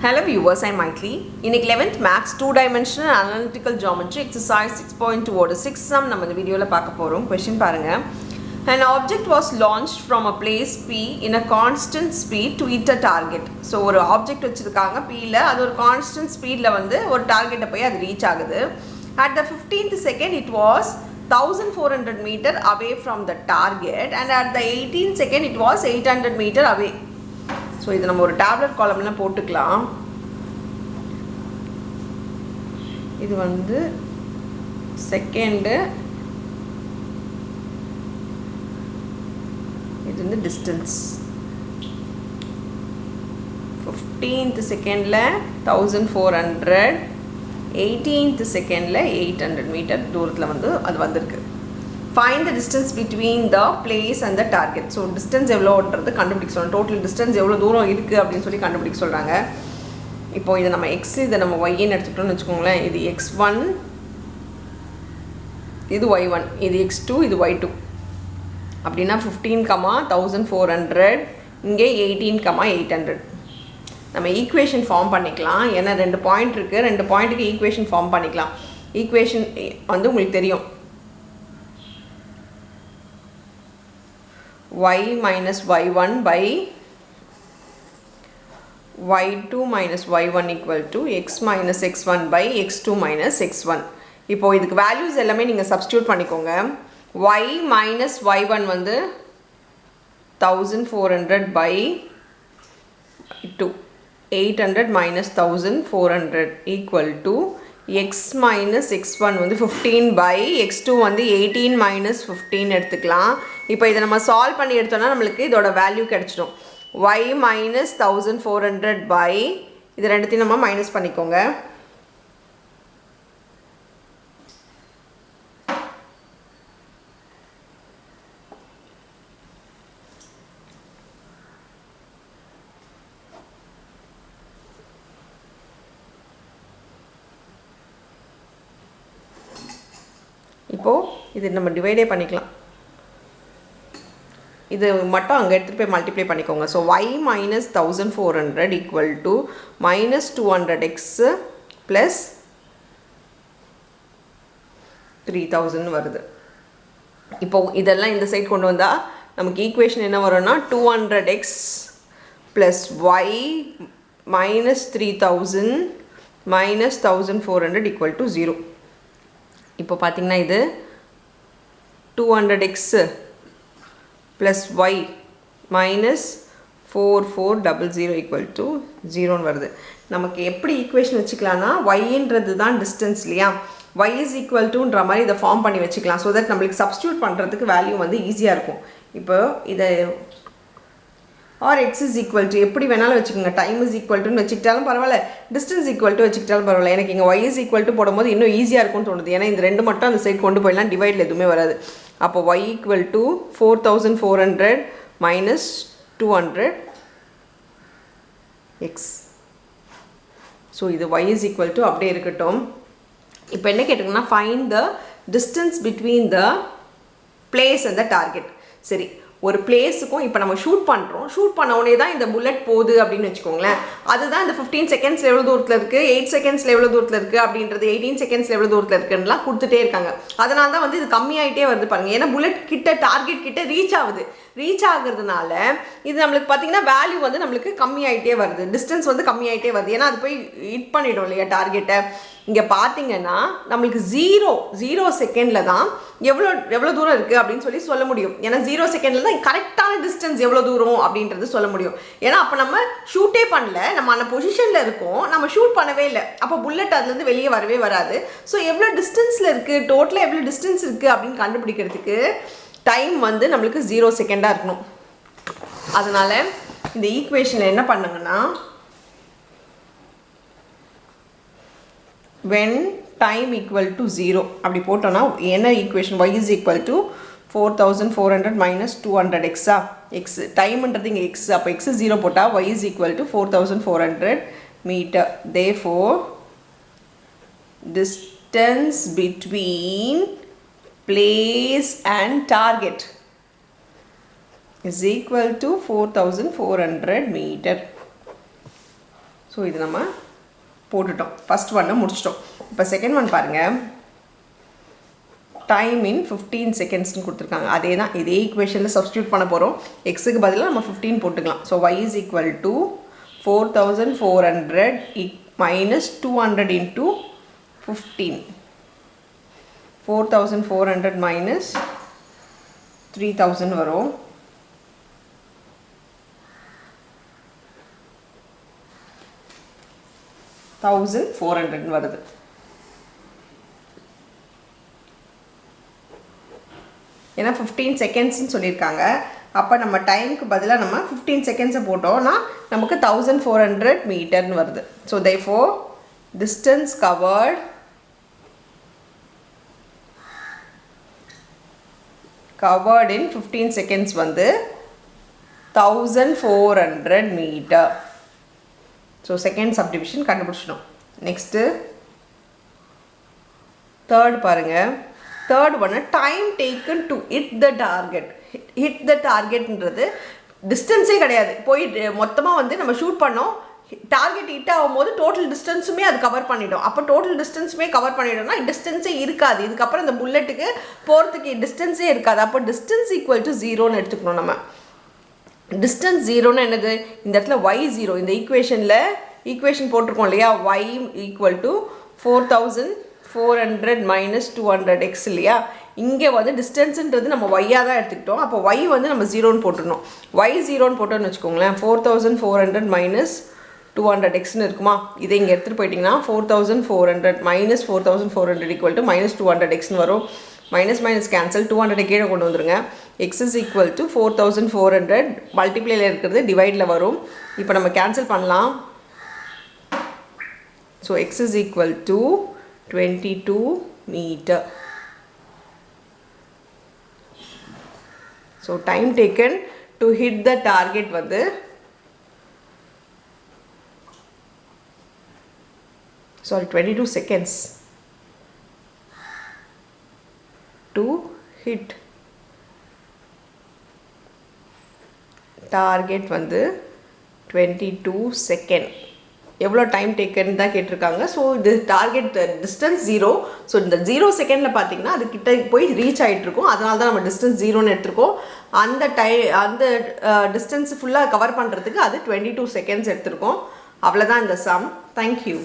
Hello viewers, I am Maitli. In 11th Max 2-dimensional analytical geometry exercise 6.2 ஓட 6 sum நம்ம இந்த வீடியோல பார்க்க போறோம். Question பாருங்க. An object was launched from a place P in a constant speed to hit a target. So ஒரு object வச்சிருக்காங்க P ல அது ஒரு constant speedல வந்து ஒரு டார்கெட்டை போய் அது ரீச் ஆகுது. At the 15th second it was 1400 meter away from the target and at the 18th second it was 800 meter away. So இது நம்ம ஒரு டேப்லெட் காலம்ல போட்டுக்கலாம். இது வந்து செகண்ட், இது வந்து டிஸ்டன்ஸ். 15th செகண்ட்ல 1400, 18th செகண்ட்ல 800 மீட்டர் தூரத்துல வந்து அது வந்திருக்கு. Find the distance between the place and the target. So distance எவ்வளோன்றது கண்டுபிடிக்க சொல்றாங்க. டோட்டல் டிஸ்டன்ஸ் எவ்வளோ தூரம் இருக்குது அப்படின்னு சொல்லி கண்டுபிடிக்க சொல்கிறாங்க. இப்போ இதை நம்ம எக்ஸ், இதை நம்ம ஒய்ன்னு எடுத்துக்கிட்டோம்னு வச்சுக்கோங்களேன். இது x1, இது y1, இது x2, இது y2. அப்படின்னா 15,1400, இங்கே 18,800. நம்ம ஈக்குவேஷன் ஃபார்ம் பண்ணிக்கலாம். ஏன்னா 2 பாயிண்ட் இருக்குது, 2 பாயிண்ட்டுக்கு ஈக்குவேஷன் ஃபார்ம் பண்ணிக்கலாம். ஈக்குவேஷன் வந்து உங்களுக்கு தெரியும், y minus y1 by y2 minus y1 equal to x minus x1 by x2 minus x1. இப்போ இதுக்கு வேல்யூஸ் எல்லாமே நீங்கள் சப்ஸ்டியூட் பண்ணிக்கோங்க. y minus y1 வந்து 1400 by 2, 800 minus 1400 equal to x minus x1 வந்து 15 by x2 வந்து 18 minus 15 எடுத்துக்கலாம். இப்போ இதை நம்ம சால்வ் பண்ணி எடுத்தோம்னா நம்மளுக்கு இதோட வேல்யூ கிடைச்சிடும். y minus 1400 by இது ரெண்டுத்தையும் நம்ம மைனஸ் பண்ணிக்கோங்க. இப்போது இது நம்ம டிவைடே பண்ணிக்கலாம். இது மட்டும் அங்கே எடுத்துகிட்டு போய் மல்டிப்ளை பண்ணிக்கோங்க. So y minus 1400 equal to minus 200x plus 3000 வருது. இப்போது இதெல்லாம் இந்த சைட் கொண்டு வந்தால் நமக்கு ஈக்குவேஷன் என்ன வரும்னா 200x plus y minus 3000 minus 1400 equal to 0. இப்போ பார்த்தீங்கன்னா இது 200x plus y minus 4400 equal to 0 வருது. நமக்கு எப்படி ஈக்குவேஷன் வச்சுக்கலாம்னா yன்றது தான் டிஸ்டன்ஸ் இல்லையா, y is equal toன்ற மாதிரி இதை ஃபார்ம் பண்ணி வச்சுக்கலாம். ஸோ தட் நம்மளுக்கு சப்ஸ்டியூட் பண்ணுறதுக்கு வேல்யூ வந்து ஈஸியாக இருக்கும். இப்போ இதை or x is equal to எப்படி வேணாலும் வச்சுக்கோங்க. டைம் இஸ் ஈக்குவல் டுன்னு வச்சுக்கிட்டாலும் பரவாயில்ல, டிஸ்டன்ஸ் ஈக்குவல் டு வச்சுக்கிட்டாலும் பரவாயில்ல. எனக்கு இங்கே ஒய் இஸ் ஈக்குவல் டு போடும்போது இன்னும் ஈஸியாக இருக்கும்னு தோணுது. ஏன்னா இந்த ரெண்டு மட்டும் அந்த சைட் கொண்டு போயிடலாம், டிவைடில் எதுவுமே வராது. அப்போ y equal to 4400 minus 200 x. So இது ஒய் இஸ் ஈக்குவல் டு அப்படியே இருக்கட்டும். இப்போ என்ன கேட்டிங்கன்னா find the distance between the place and the target. சரி, ஒரு பிளேஸுக்கும் இப்போ நம்ம ஷூட் பண்ணுறோம், ஷூட் பண்ண உடனே தான் இந்த புல்லட் போகுது அப்படின்னு வச்சுக்கோங்களேன். அதுதான் இந்த 15 செகண்ட்ஸில் எவ்வளோ தூரத்தில் இருக்குது, 8 செகண்ட்ஸில் எவ்வளோ தூரத்தில் இருக்குது அப்படின்றது, 18 செகண்ட்ஸில் எவ்வளோ தூரத்தில் இருக்குன்னுலாம் கொடுத்துட்டே இருக்காங்க. அதனால தான் வந்து இது கம்மியாகிட்டே வருது பாருங்கள். ஏன்னா புல்லட் கிட்ட டார்கெட் கிட்ட ரீச் ஆகுது. ரீச் ஆகுறதுனால இது நம்மளுக்கு பார்த்தீங்கன்னா வேல்யூ வந்து நம்மளுக்கு கம்மியாகிட்டே வருது, டிஸ்டன்ஸ் வந்து கம்மியாகிட்டே வருது. ஏன்னா அது போய் ஹிட் பண்ணிடும் இல்லையா டார்கெட்டை. இங்கே பார்த்தீங்கன்னா நம்மளுக்கு 0 செகண்டில் தான் எவ்வளோ தூரம் இருக்குது அப்படின்னு சொல்லி சொல்ல முடியும். ஏன்னா 0 செகண்டில் தான் கரெக்டான டிஸ்டன்ஸ் எவ்வளோ தூரம் அப்படின்றது சொல்ல முடியும். ஏன்னா அப்போ நம்ம ஷூட்டே பண்ணல, நம்ம அந்த பொசிஷனில் இருக்கோம், நம்ம ஷூட் பண்ணவே இல்லை. அப்போ புல்லட் அதுலேருந்து வெளியே வரவே வராது. ஸோ எவ்வளோ டிஸ்டன்ஸில் இருக்குது, டோட்டலாக எவ்வளோ டிஸ்டன்ஸ் இருக்குது அப்படின்னு கண்டுபிடிக்கிறதுக்கு டைம் வந்து நம்மளுக்கு 0 செகண்டாக இருக்கணும். அதனால் இந்த ஈக்குவேஷனில் என்ன பண்ணுங்கன்னா when time equal to 0 அப்படி போட்டோன்னா என்ன equation, y is equal to 4400 minus 200x x டைம்ன்றது இங்கே x, அப்போ x 0 போட்டால் y is equal to 4400 meter. therefore distance between place and target is equal to 4400 meter. So இது நம்ம போட்டுட்டோம். ஃபஸ்ட் ஒன்னை முடிச்சிட்டோம். இப்போ செகண்ட் ஒன் பாருங்கள். டைம் இன் 15 செகண்ட்ஸ்னு கொடுத்துருக்காங்க. அதே தான், இதே ஈக்குவேஷனில் சப்ஸ்டியூட் பண்ண போகிறோம். எக்ஸுக்கு பதிலாக நம்ம 15 போட்டுக்கலாம். So y is equal to 4400 minus 200 into 15. 4400 minus 3000 வரும். 1400 வருது. ஏன்னா 15 செகண்ட்ஸ்னு சொல்லியிருக்காங்க. அப்போ நம்ம டைமுக்கு பதிலாக நம்ம 15 செகண்ட்ஸை போட்டோம்னா நமக்கு 1400 மீட்டர்னு வருது. So therefore distance covered in 15 seconds வந்து 1400 மீட்டர். ஸோ செகண்ட் சப்டிவிஷன் கண்டுபிடிச்சிடும். நெக்ஸ்ட்டு தேர்ட் பாருங்கள். தேர்ட் ஒன்று time taken to hit the target. Hit the டார்கெட்ன்றது டிஸ்டன்ஸே கிடையாது. போய் மொத்தமாக வந்து நம்ம ஷூட் பண்ணோம், டார்கெட் ஹிட் ஆகும்போது டோட்டல் டிஸ்டன்ஸுமே அது கவர் பண்ணிடும். அப்போ டோட்டல் டிஸ்டன்ஸுமே கவர் பண்ணிட்டோம்னா டிஸ்டன்ஸே இருக்காது. இதுக்கப்புறம் இந்த புல்லட்டுக்கு போகிறதுக்கு டிஸ்டன்ஸே இருக்காது. அப்போ டிஸ்டன்ஸ் ஈக்குவல் டு 0ன்னு எடுத்துக்கணும். நம்ம டிஸ்டன்ஸ் 0ன்னு என்னது, இந்த இடத்துல y 0. இந்த ஈக்குவேஷன் போட்டிருக்கோம் இல்லையா, y equal to 4400 minus 200x இல்லையா. இங்கே வந்து டிஸ்டன்ஸுன்றது நம்ம ஒய்யாக தான் எடுத்துக்கிட்டோம். அப்போ y வந்து நம்ம 0ன்னு போட்டுருணும். y 0ன்னு போட்டோன்னு வச்சுக்கோங்களேன். 4400 minus 200xன்னு இருக்குமா. இதை இங்கே எடுத்துகிட்டு போயிட்டிங்கன்னா 4400 minus 4400 equal to minus 200xன்னு வரும். மைனஸ் மைனஸ் கேன்சல், 200 கீழே கொண்டு வந்துருங்க. எக்ஸ் இஸ் ஈக்குவல் டு 4400 மல்டிப்ளையில் இருக்கிறது டிவைடில் வரும். இப்போ நம்ம கேன்சல் பண்ணலாம். So x is equal to 22 metre. So time taken to hit the target வந்து sorry 22 seconds to hit target வந்து 22 செகண்ட். எவ்வளோ டைம் டேக்கன் தான் கேட்டிருக்காங்க. ஸோ இது டார்கெட் டிஸ்டன்ஸ் 0. ஸோ இந்த 0 செகண்டில் பார்த்தீங்கன்னா அது கிட்ட போய் ரீச் ஆகிட்ருக்கோம். அதனால தான் நம்ம டிஸ்டன்ஸ் 0ன்னு எடுத்துருக்கோம். அந்த டிஸ்டன்ஸ் ஃபுல்லாக கவர் பண்ணுறதுக்கு அது 22 செகண்ட்ஸ் எடுத்திருக்கோம். அவ்வளோதான் இந்த சம். தேங்க்யூ.